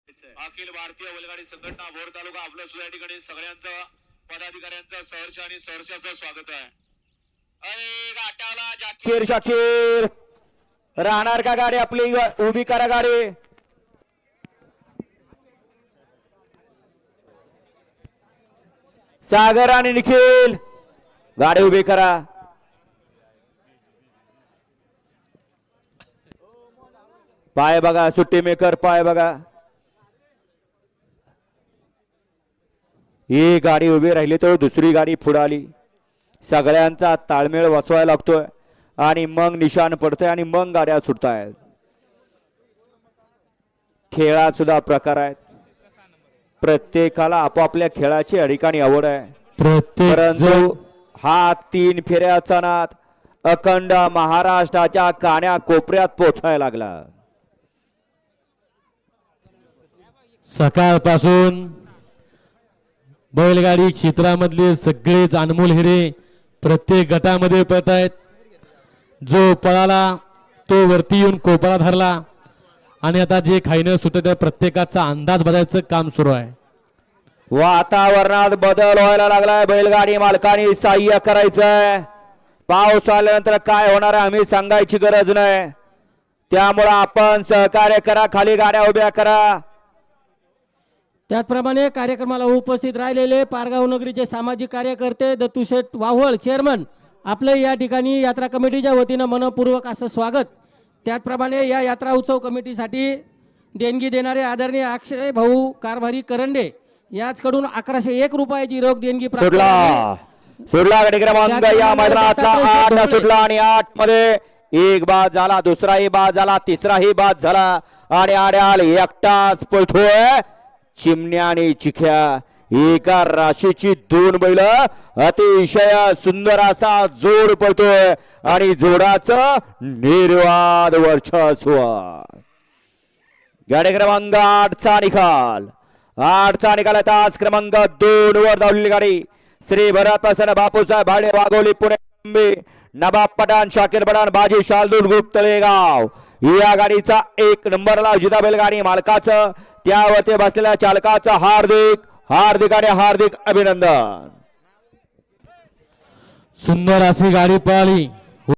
अखिल भारतीय बैलगाडी संघटना भोर तालुका आपलं सुद्धा या ठिकाणी सगळ्यांचं पदाधिकाऱ्यांचं सहर्ष आणि सहर्षाचं स्वागत आहे. शाकीर शाकीर राहणार का गाडी आपली उभी करा गाडी. सागर आणि निखिल गाडी उभी करा. पाय बघा सुट्टी मेकर पाय बघा. ही गाडी उभी राहिली तर दुसरी गाडी पुढे आली. सगळ्यांचा ताळमेळ बसवायला लागतोय आणि मग निशाण पडतंय आणि मग गाड्या सुटतायत. खेळात सुद्धा प्रकार आहेत. प्रत्येकाला आपापल्या खेळाची ठिकाणी आवड आहे. परंतु हा 3 फेऱ्याचा नाद अखंड महाराष्ट्राच्या कान्या कोपऱ्यात पोहोचायला लागला. सकाळपासून बैलगाडी क्षेत्रामधले सगळेच अनमोल हिरे प्रत्येक गटामध्ये पळत आहेत. जो पळाला तो वरती येऊन कोपरा धरला आणि आता जे खाईनं सुटत आहे प्रत्येकाचा अंदाज बदलायचं काम सुरू आहे. वातावरणात बदल व्हायला लागलाय. बैलगाडी मालकांनी सहाय्य करायचंय. पाऊस आल्यानंतर काय होणार आहे आम्ही सांगायची गरज नाही. त्यामुळे आपण सहकार्य करा. खाली गाड्या उभ्या करा. त्याचप्रमाणे कार्यक्रमाला उपस्थित राहिलेले पारगाव नगरीचे सामाजिक कार्यकर्ते दत्तूशेठ वाव्हळ चेअरमन आपले या ठिकाणी यात्रा कमिटीच्या वतीनं मनपूर्वक असं स्वागत. त्याचप्रमाणे या यात्रा उत्सव कमिटीसाठी देणगी देणारे आदरणीय अक्षय भाऊ कारभारी करंडे याचकडून 1101 रुपयाची रोख देणगी प्राप्त झाली. सुटला गाडी क्रमांक या मैदानाचा 8 सुटला आणि 8 मध्ये एक बाद झाला. दुसराही बाद झाला. तिसराही बाद झाला आणि आड्याल एकटाच पळतोय. चिमण्या आणि चिख्या एका राशीची 2 बैल अतिशय सुंदर असा जोड पळतोय आणि जोडाचं निर्वाद वर्चस्व. गाडी क्रमांक 8चा निकाल. 8चा निकाल तास क्रमांक 2 वर धावलेली गाडी श्री भरत प्रसन्न बापूसाहेब भाडे वाघोली पुणे नवाब पठाण शाकीर पठाण बाजी शालदूर ग्रुप तळेगाव या गाडीचा 1 नंबरला जिदा बैलगाडी मालकाचं त्यावरती बसलेल्या चालकाचं हार्दिक आणि हार्दिक अभिनंदन. सुंदर अशी गाडी पळाली.